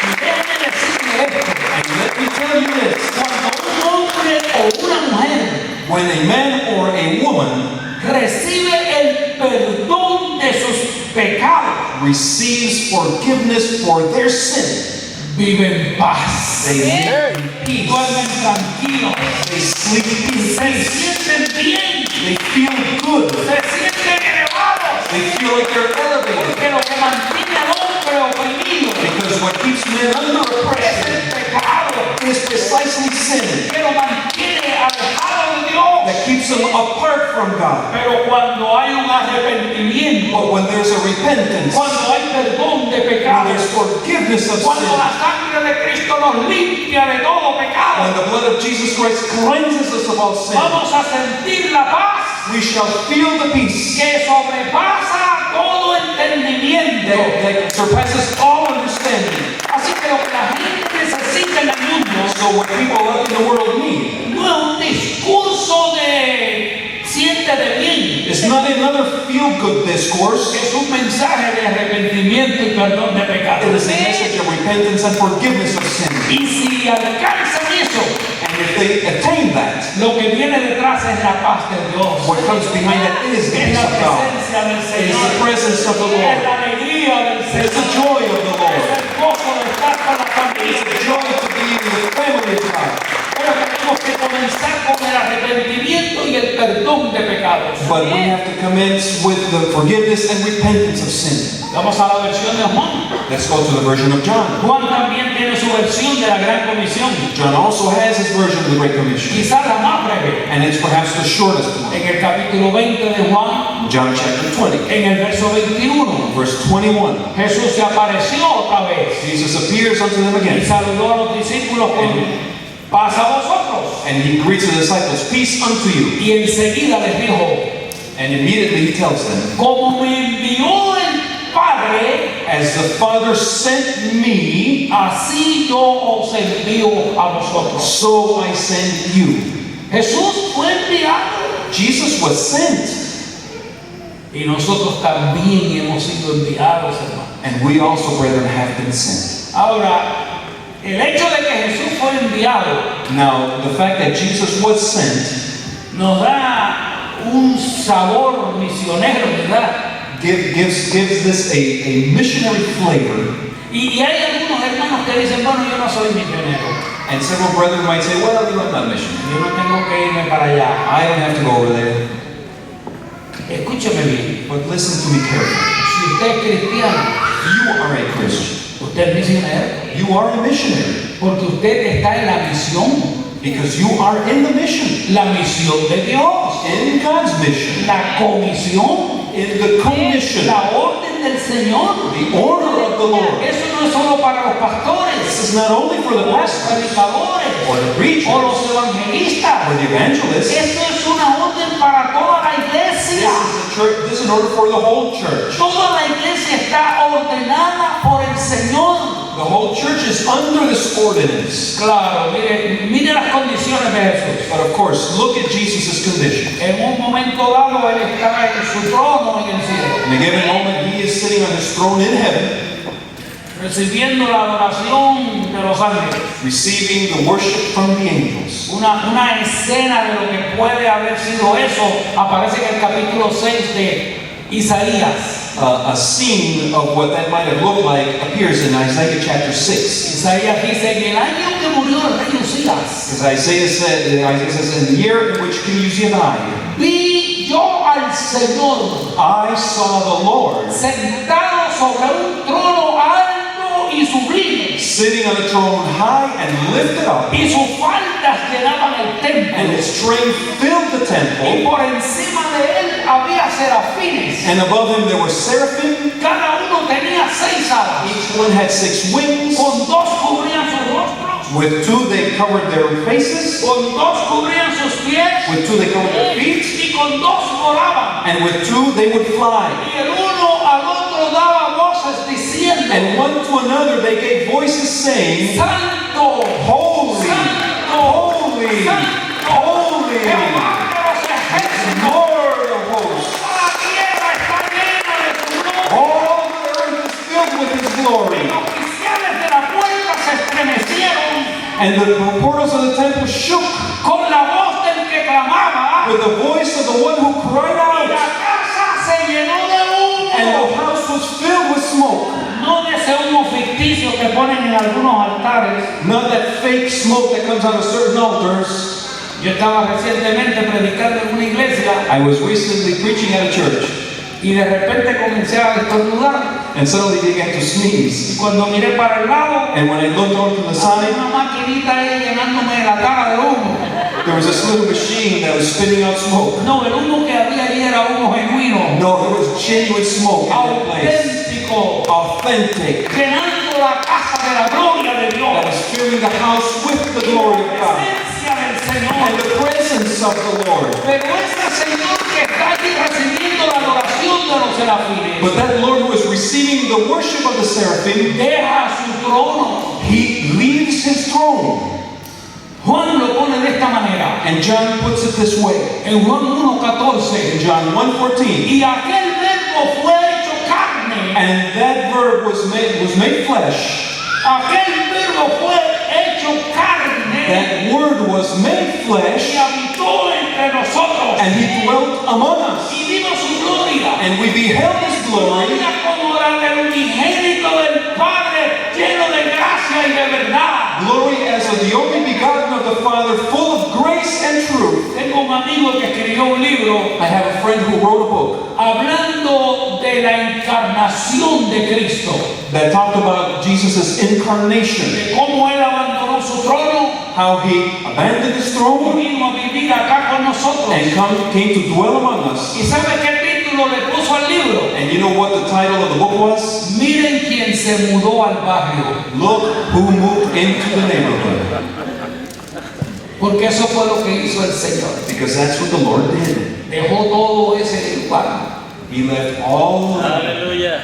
Y déjeme decirle esto, And let me tell you this, cuando un hombre o una mujer when a man or a woman recibe el perdón de sus pecados, receives forgiveness for their sin, vive en paz, they live in peace, duermen tranquilos, they sleep in se peace, sienten bien, they feel good, se sienten elevados, they feel like they're elevated. porque lo que mantiene al hombre oprimido Because what keeps men under es oppression el pecado, is precisely sin que lo mantiene alejado de Dios. that keeps them apart from God. Pero cuando hay un arrepentimiento, But when there's a repentance, cuando hay perdón de when pecados, there's forgiveness of cuando sin, la sangre de Cristo nos limpia de todo when pecado, the blood of Jesus Christ cleanses us of all sin, vamos a sentir la paz we shall feel the peace que sobrepasa todo entendimiento. that surpasses all understanding. Así que lo que la gente necesita en el mundo So what people out in the world need no es un discurso de siéntete bien, is not another feel-good discourse. es un mensaje de arrepentimiento y perdón de It pecados. is a message of repentance and forgiveness of sin. Y si alcanzan eso, And if they attain that, lo que viene detrás es la paz de Dios. what comes behind that is the Es peace la of God. presencia del It is the Señor. presence of the Es Lord. la alegría del It is the Señor. joy of the Es Lord. el gozo de estar con la It familia. is the joy to be in the family of God. Pero tenemos que comenzar con el arrepentimiento y el perdón de pecados. But we have to commence with the forgiveness and repentance of sin. Vamos a la versión de Juan. Let's go to the version of John. Juan también tiene su versión de la Gran Comisión. John also has his version of the Great Commission. Quizás la más breve. And it's perhaps the shortest one. En el capítulo 20 de Juan, John chapter 20, en el verso 21, verse 21. Jesús se apareció otra vez Jesus appears unto them y again. saludó a los discípulos con paz a vosotros. And he greets the disciples, peace unto you. Y enseguida les dijo, And immediately he tells them, como me envió el Padre, as the Father sent me, así yo os envío a vosotros. so I send you. Jesús fue enviado Jesus was sent. y nosotros también hemos sido enviados, hermano. And we also, brethren, have been sent. Ahora, el hecho de que Jesús fue enviado Now, the fact that Jesus was sent nos da un sabor misionero, ¿verdad? gives this a missionary flavor. Y hay algunos hermanos que dicen, bueno, yo no soy misionero, And several brethren might say, well, you know, I'm not a missionary. yo no tengo que irme para allá. I don't have to go over there. Escúcheme bien. But listen to me carefully. Si usted es cristiano, You are a Christian. usted es misionero. You are a missionary. Porque usted está en la misión. Because you are in the mission. La misión de Dios. In God's mission. La comisión. In the commission. La orden del Señor. The order of the Lord. Eso no es solo para los pastores, This is not only for the los pastors predicadores, or the o preachers los evangelistas. or the evangelists. Esto es una orden para toda la iglesia. This is an order for the whole church. Toda la iglesia está ordenada por el Señor. The whole church is under this ordinance. Claro, mire las condiciones de Jesús. But of course, look at Jesus' condition. En un momento dado, Él está en su trono en el cielo, In a given moment, he is sitting on his throne in heaven, recibiendo la adoración de los ángeles. receiving the worship from the angels. Una escena de lo que puede haber sido eso aparece en el capítulo 6 de Isaías. A scene of what that might have looked like appears in Isaiah chapter 6. Isaías dice que el año que murió el rey Usías, Because Isaiah says, in the year in which King Uzziah died, vi yo al Señor I saw the Lord sentado sobre un trono alto y sublime, sitting on a throne high and lifted up, y sus faldas llenaban el and templo, his train filled the y temple, por encima de él había serafines, and above him there were seraphim. cada uno tenía 6 alas, Each one had 6 wings. con 2 cubrían sus rostros, With 2 they covered their faces, con 2 cubrían sus pies, with 2 they covered their feet, y con 2 volaban, and with 2 they would fly. y el uno al otro daba voces diciendo: And one to another they gave voices saying, Santo, Holy, Santo, holy, Santo, holy, Jehová de los ejércitos, Lord of hosts. toda la tierra está llena de su gloria. All the earth is filled with his glory. Los oficiales de la puerta se estremecieron And the portals of the temple shook con la voz del que clamaba, with the voice of the one who cried y la out, casa se llenó de and the humo. house was filled with smoke. No de ese humo ficticio que ponen en algunos altares. Not that fake smoke that comes out of certain altars. Yo estaba recientemente predicando en una iglesia I was recently preaching at a church, y de repente comencé a estornudar. and suddenly they began to sneeze. Y cuando miré para el lado, And when I looked over to the había side, una maquinita ahí llenándome la cara de humo. there was this little machine that was spitting out smoke. No, el humo que había ahí era humo genuino, No, there was genuine smoke in that place. auténtico, Authentic. llenando la casa de la gloria de That Dios. was filling the house with the glory of La God. presencia del Señor. And the presence of the Lord. Pero ese Señor que está allí recibiendo la adoración de los serafines, But that Lord who is receiving the worship of the seraphim, deja su trono. he leaves his throne. Juan lo pone de esta manera. And John puts it this way. En Juan 1:14. In John 1:14. Y aquel verbo fue hecho carne. And that verb was made flesh. Aquel verbo fue hecho carne. That word was made Y flesh, habitó entre nosotros. and he dwelt among us. Y vimos su gloria. And we beheld his glory, Gloria como la del unigénito del Padre, lleno de gracia y de verdad. glory as of the only begotten of the Father, full of grace and truth. Tengo un amigo que escribió un libro I have a friend who wrote a book hablando de la encarnación de Cristo, that talked about Jesus' incarnation, de cómo Él abandonó su trono how he abandoned his y throne vino a vivir acá con nosotros. and came to dwell among us. ¿Y sabe qué título le puso al libro? And you know what the title of the book was? Miren quién se mudó al barrio. Look who moved into the neighborhood. Porque eso fue lo que hizo el Señor. Because that's what the Lord did. Dejó todo ese lugar, He left all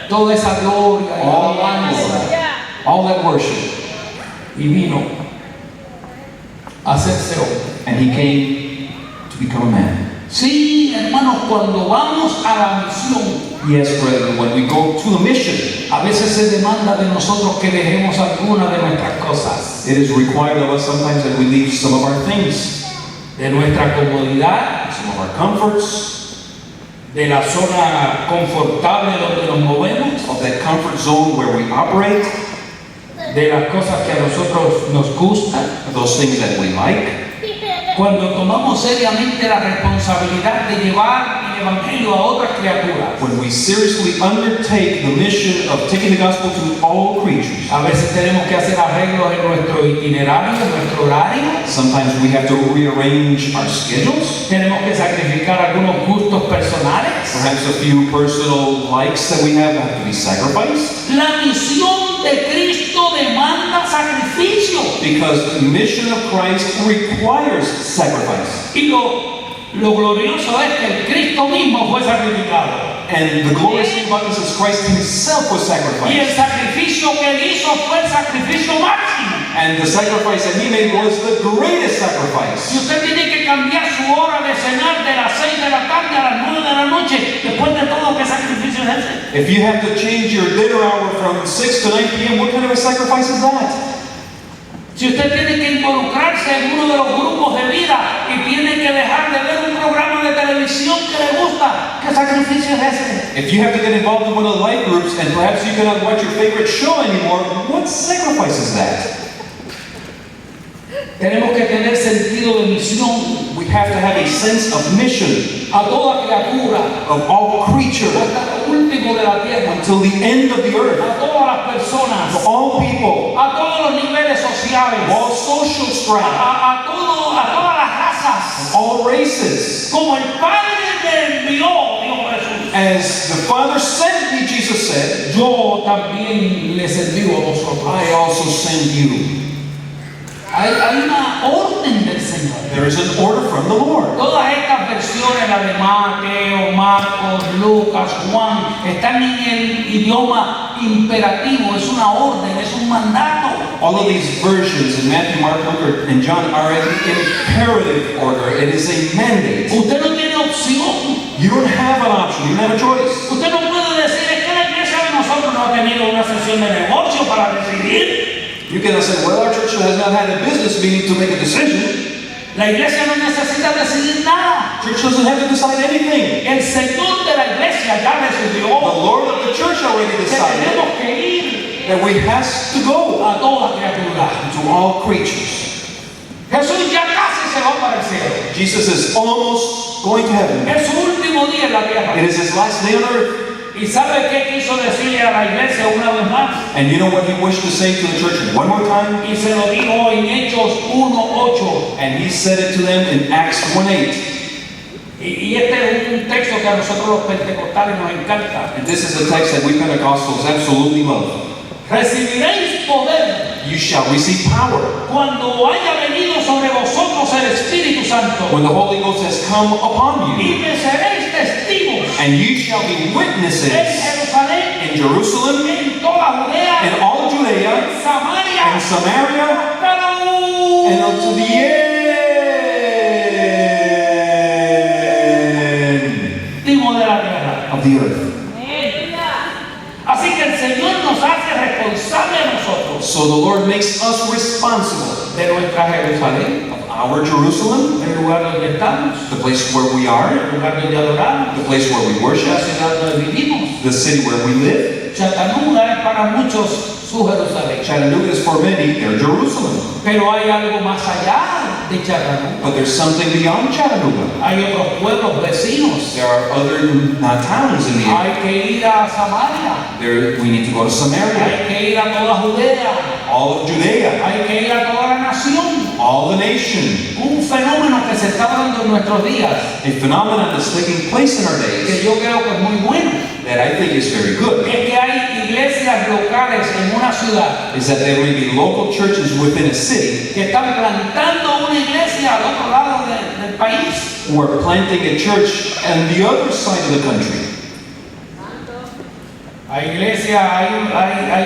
toda esa gloria y All alabanza, that worship, y vino a hacerse hombre. and he came to become a man. Sí, hermanos, cuando vamos a la misión, Yes, brethren, when we go to the mission, a veces se demanda de nosotros que dejemos alguna de nuestras cosas, it is required of us sometimes that we leave some of our things, de nuestra comodidad, some of our comforts, de la zona confortable donde nos movemos, of that comfort zone where we operate, de las cosas que a nosotros nos gustan. those things that we like. Cuando tomamos seriamente la responsabilidad de llevar y evangelio a otras criaturas. when we seriously undertake the mission of taking the gospel to all creatures. A veces tenemos que hacer arreglos en nuestro itinerario, en nuestro horario. Sometimes we have to rearrange our schedules. Tenemos que sacrificar algunos gustos personales. Perhaps a few personal likes that we have to be sacrificed. La misión de Cristo demanda sacrificio. Because the mission of Christ requires sacrifice. Y lo glorioso es que el Cristo mismo fue sacrificado. And the glorious thing about this is Christ himself was Y el sacrificed. sacrificio que él hizo fue el sacrificio máximo. And the sacrifice that he made was the greatest Si sacrifice. usted tiene que cambiar su hora de cenar de las 6 de la tarde a las 9 de la noche, después de todo, ¿qué sacrificio es ese? If you have to change your dinner hour from 6 to 9 p.m., what kind of a sacrifice is that? Si usted tiene que involucrarse en uno de los grupos de vida y tiene que dejar de ver un programa de televisión que le gusta, ¿qué sacrificio es ese? If you have to get involved in one of the life groups and perhaps you cannot watch your favorite show anymore, what sacrifice is that? Tenemos que tener sentido de misión We have to have a sense of mission a toda criatura, of all creatures hasta lo último de la tierra, until the end of the earth, a todas las personas, for all people, a todos los niveles sociales, all social strata, a todas las razas, all races. como el Padre me envió, dijo Jesús. As the Father sent me, Jesus said, Yo también les envío a vosotros. I also send you. Hay una orden del Señor. There is an order from the Lord. Todas estas versiones, la de Mateo, Marcos, Lucas, Juan, están en el idioma imperativo, es una orden, es un mandato. All of these versions in Matthew, Mark, Luke, and John are in imperative order. It is a mandate. Usted no tiene opción. You don't have an option. You don't have a choice. Usted no puede decir, es que la iglesia de nosotros no ha tenido una sesión de negocio para decidir. You cannot say, well, our church has not had a business meeting to make a decision. La iglesia no necesita decidir nada. Church doesn't have to decide anything. El Señor de la iglesia ya The decidió Lord of the church already que decided tenemos que ir that we has to go a toda criatura. to all creatures. Jesús ya casi se va para el cielo. Jesus is almost going to heaven. Es su último día en la tierra. It is his last day on earth. ¿Y sabe qué quiso decirle a la iglesia una vez más? And you know what he wished to say to the church one more time? Y se lo dijo en Hechos 1:8. And he said it to them in Acts 1:8. Y este es un texto que a nosotros los pentecostales nos encanta. And this is a text that we Pentecostals absolutely love. Recibiréis poder You shall receive power cuando haya venido sobre vosotros el Espíritu Santo. when the Holy Ghost has come upon you. Y me seréis testigos And you shall be en witnesses Jerusalén, in Jerusalem, en toda Judea, in all Judea, en Samaria, and Samaria, hasta lo and unto the último de la tierra. of the earth. Así que el Señor nos hace responsable a nosotros So the Lord makes us responsible de nuestra Jerusalén, of our Jerusalem, el lugar donde estamos, the place where we are, el lugar donde adoramos, the place where we la worship, ciudad donde vivimos. the city where we live. Chattanooga es para muchos su Jerusalén. Chattanooga is for many their Jerusalem. Pero hay algo más allá de Chattanooga. But there's something beyond Chattanooga. Hay otros pueblos vecinos. There are other towns in the area. Hay que ir a Samaria. We need to go to Samaria, Hay que ir a toda Judea. all of Judea, Hay que ir a toda la nación. all the nation. Un fenómeno que se está dando en nuestros días, A phenomenon that's taking place in our que days yo creo que es muy bueno, that I think is very good es que hay iglesias locales en una ciudad is that there may be local churches within a city que están plantando una iglesia al otro lado del país. who are planting a church on the other side of the country. Hay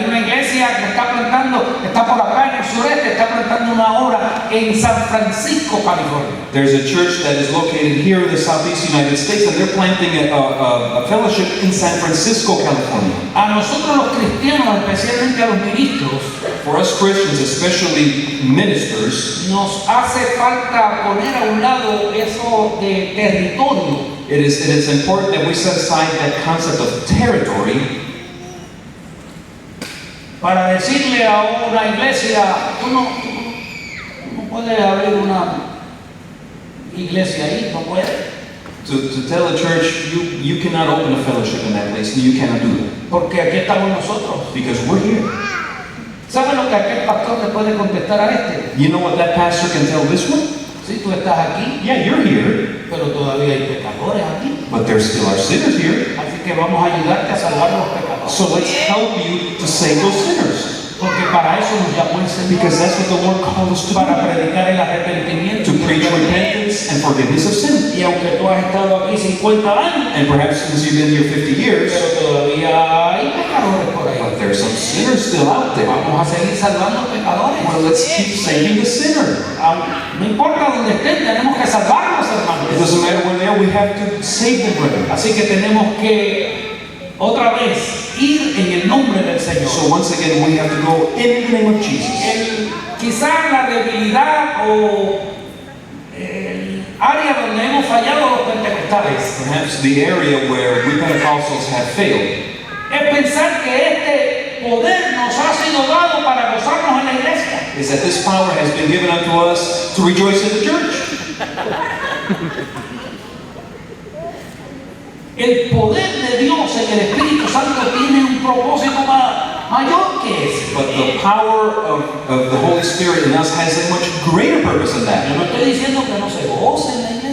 una iglesia que está plantando, está por acá en el sureste, está plantando una obra en San Francisco, California. There's a church that is located here in the southeast United States, and they're planting a fellowship in San Francisco, California. A nosotros los cristianos, especialmente a los ministros, For us Christians, especially ministers, nos hace falta poner a un lado eso de territorio. it is important that we set aside that concept of territory Para decirle a una iglesia, tú no puedes abrir una iglesia ahí, no puedes. to tell a church, you cannot open a fellowship in that place. You cannot do that. Porque aquí estamos nosotros. Because we're here. ¿Saben lo que aquel pastor le puede contestar a este? You know what that pastor can tell this one? Sí, tú estás aquí, Yeah, you're here, pero todavía hay pecadores aquí. but there still are sinners here. Así que vamos a ayudarte a salvar a los pecadores. So let's help you to save those sinners. Porque para eso nos llamó el Señor. Because that's what the Lord called us to Para do. predicar el arrepentimiento. To preach repentance and forgiveness of sin. Y aunque tú has estado aquí 50 años, And perhaps since you've been here 50 years, pero todavía hay pecadores por ahí. but there's some sinners still out there. Vamos a seguir salvando pecadores. Well, let's keep saving the sinner. No importa dónde estén, tenemos que salvarlos, It hermanos. doesn't matter where they are, we have to save them, brethren. Así que tenemos que otra vez ir en el nombre del Señor. So once again, we have to go in the name of Jesus. Quizás la debilidad o el área donde hemos fallado los pentecostales Perhaps the area where we Pentecostals have failed es pensar que este poder nos ha sido dado para gozarnos en la iglesia. is that this power has been given unto us to rejoice in the church. El poder de Dios en el Espíritu Santo tiene un propósito mayor que ese. But the power of the Holy Spirit in us has a much greater purpose than Yo that. no estoy diciendo que no se goce en la iglesia.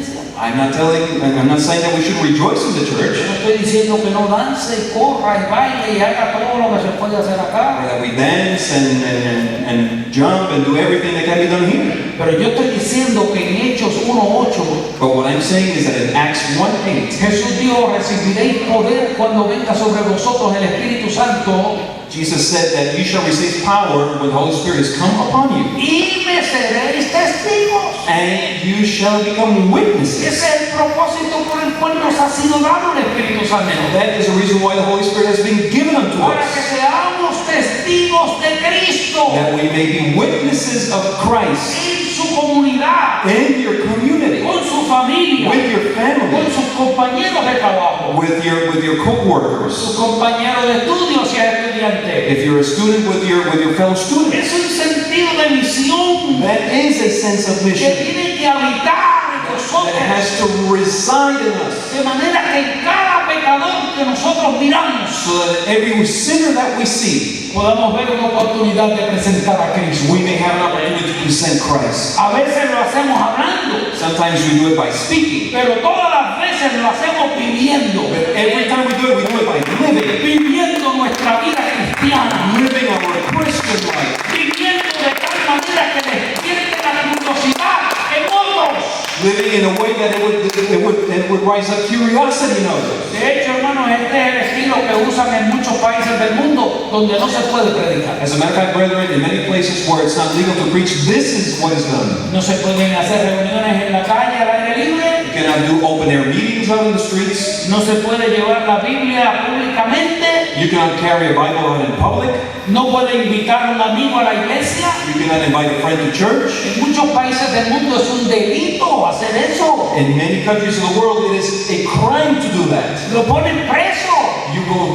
I'm not saying that we should rejoice in the church, Yo no estoy diciendo que no dance y corra y baile y haga todo lo que se puede hacer or acá. that we dance and jump and do everything that can be done here. Pero yo estoy diciendo que en Hechos 1:8 But what I'm saying is that in Acts 1:8, Jesús dijo: recibiréis poder cuando venga sobre vosotros el Espíritu Santo Jesus said that you shall receive power when the Holy Spirit has come upon you, y me seréis testigos. and you shall become witnesses. Ese es el propósito por el cual nos ha sido dado el Espíritu Santo. That is the reason why the Holy Spirit has been given unto Para que us, seamos testigos de Cristo that we may be witnesses of Christ en su comunidad, in your community, con su familia, with your con family, sus compañeros de trabajo, with your co-workers, sus compañeros de estudio si es estudiante. if you're a student, with your fellow students. Es un sentido de misión That is a sense of que mission tiene que habitar en that nosotros, has to reside in us, de manera que en cada pecador que nosotros miramos so that every sinner that we see, podamos ver una oportunidad de presentar a Cristo. we may have an opportunity to present Christ. A veces lo hacemos hablando, Sometimes we do it by speaking, pero todas las veces lo hacemos viviendo, but every time we do it by living, viviendo nuestra vida cristiana, living our Christian life, viviendo de tal manera que despierte la curiosidad en otros. living in a way that it would rise up curiosity in others. De hecho, hermanos, este es el estilo que usan en muchos países del mundo donde no se puede predicar. As a matter of fact, brethren, in many places where it's not legal to preach, this is what is done. No se pueden hacer reuniones en la calle al aire libre, You cannot do open air meetings out in the streets. no se puede llevar la Biblia públicamente, You cannot carry a Bible out in public. no puede invitar a un amigo a la iglesia. You cannot invite a friend to church. En muchos países del mundo es un delito hacer eso. In many countries of the world, it is a crime to do that. Lo ponen preso.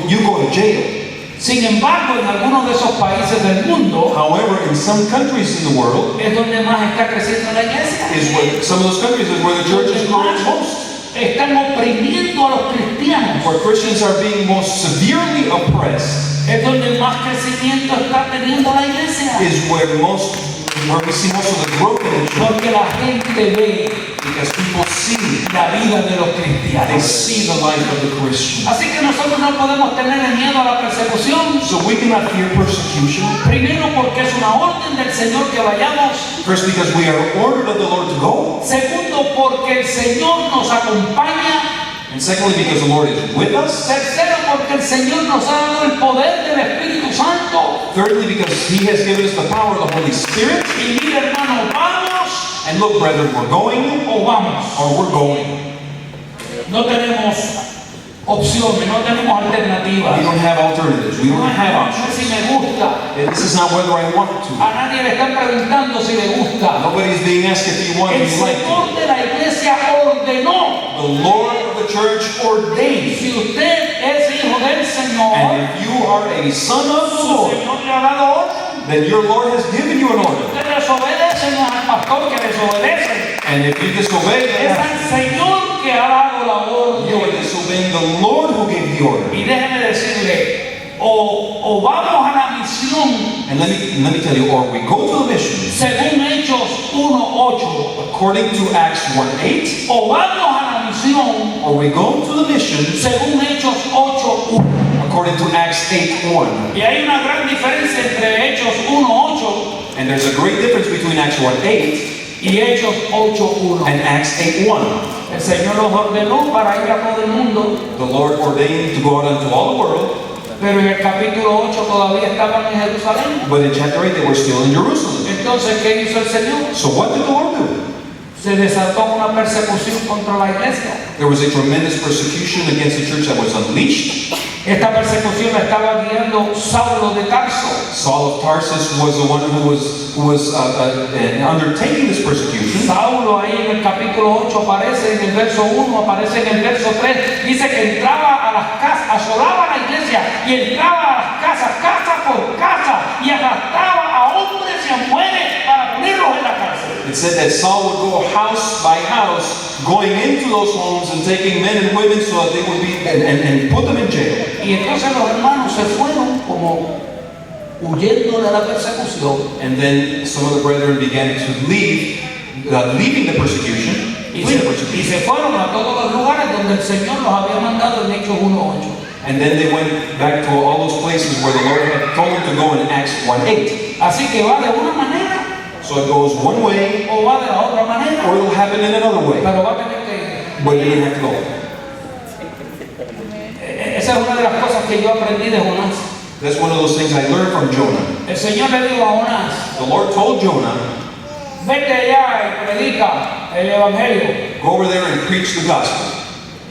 You go to jail. Sin embargo, en algunos de esos países del mundo However, in some countries in the world, es donde más está creciendo la iglesia. is where some of those countries is where the church is growing most, Están oprimiendo a los cristianos. where Christians are being most severely oppressed, Es donde más crecimiento está teniendo la iglesia. is where we see most of the growth in the church, Porque la gente ve because people see, la vida de los they cristianos. see the life of the Christian. Así que nosotros no podemos tener miedo a la persecución. So we cannot fear persecution. Primero, porque es una orden del Señor que vayamos. First, because we are ordered of the Lord to go. Segundo, porque el Señor nos acompaña. And secondly, because the Lord is with us. Tercero, porque el Señor nos ha dado el poder del Espíritu Santo. Thirdly, because He has given us the power of the Holy Spirit. Y mira, hermano, vamos And look, brethren, we're going o vamos. or we're going. No tenemos opciones, no tenemos alternativas. We don't have alternatives. We don't have No sé options. si me gusta. And this is not whether I want to. A nadie le están preguntando si le gusta. Nobody's being asked if you want El or you like to. Señor de la iglesia ordenó. The Lord of the church ordained. Si usted es hijo del Señor, And if you are a son of the su Lord, Señor le ha dado orden. then your Lord has given you an order. Usted desobedece, no es al pastor que desobedece. And if you disobey, Es al Señor que ha dado la You are orden. disobeying the Lord who gave the order. Y déjeme decirle, o vamos a la misión And let me tell you, or we go to the mission según Hechos 1:8, according to Acts 1:8, o vamos a la misión or we go to the mission según Hechos 8:1. according to Acts 8:1. Y hay una gran diferencia entre Hechos 1:8 And there's a great difference between Acts 1:8 y Hechos 8:1. and Acts 8:1. El Señor los ordenó para ir a todo el mundo, The Lord ordained to go out into all the world, pero en el capítulo 8 todavía estaban en Jerusalén. but in chapter 8 they were still in Jerusalem. Entonces, ¿qué hizo el Señor? So what did the Lord do? Se desató una persecución contra la iglesia. There was a tremendous persecution against the church that was unleashed. Esta persecución la estaba guiando Saulo de Tarso. Saul of Tarsus was the one who was undertaking this persecution. Saulo ahí en el capítulo 8 aparece en el verso 1, aparece en el verso 3, dice que entraba a las casas, asolaba la iglesia y entraba a las casas, casa por casa, y arrastraba a hombres y a mujeres para ponerlos en la cárcel. It said that Saul would go house by house, going into those homes and taking men and women so that they would be and put them in jail. Y entonces los hermanos se fueron como huyendo de la persecución. And then some of the brethren began to leave, leaving the persecution, Y flee the se persecution. fueron a todos los lugares donde el Señor los había mandado en Hechos 1:8. And then they went back to all those places where the Lord had told them to go in Acts 1:8. Así que va de una manera So it goes one way, o va de la otra manera, or it'll happen in another way. pero va a tener que... But you're gonna have to go. Esa es una de las cosas que yo aprendí de Jonás. That's one of those things I learned from Jonah. El Señor le dijo a Jonás, The Lord told Jonah, vete allá y predica el Evangelio. go over there and preach the gospel.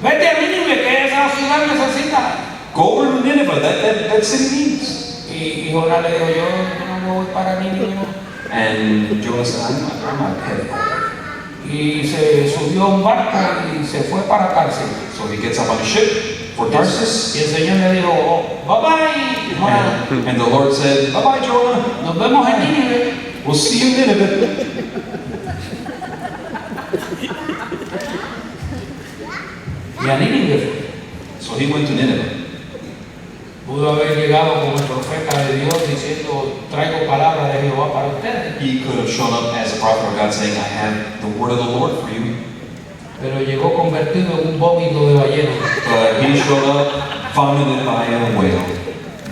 Vete a Nínive, que esa ciudad necesita. Go over to Nineveh, that city needs. Y Jonás le dijo, yo no voy para Nínive, no. And Jonah said, I'm not headed over. Y se subió a un barco y se fue para Tarsis. So he gets up on a ship for Tarsus. Y el Señor le dijo, bye bye, Jonás. And the Lord said, bye-bye, Jonah. Nos vemos en Nínive. We'll see you in Nineveh. Y a Nínive So he went to Nineveh. pudo haber llegado como el profeta de Dios diciendo, traigo palabra de Jehová para ustedes. He could have shown up as a prophet of God saying, I have the word of the Lord for you. Pero llegó convertido en un vómito de ballena. But he showed up vomited by a whale.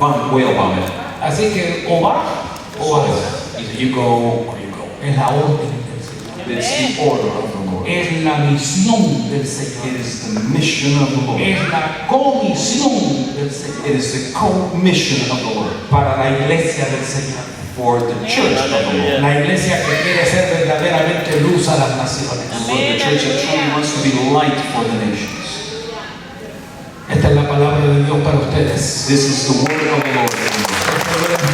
Whale vomit. Así que o va o vas. So either you go or you go. Es la orden del Señor. It's the order of the Lord. Es la misión del It Señor. is the mission of the Lord. Es la comisión del Señor. It is the co-mission of the Lord Para la iglesia del Señor. for the church of the Lord. La iglesia que quiere ser verdaderamente luz a las naciones. And for the church that truly wants to be light for the nations. Esta es la palabra de Dios para ustedes. This is the word of the Lord.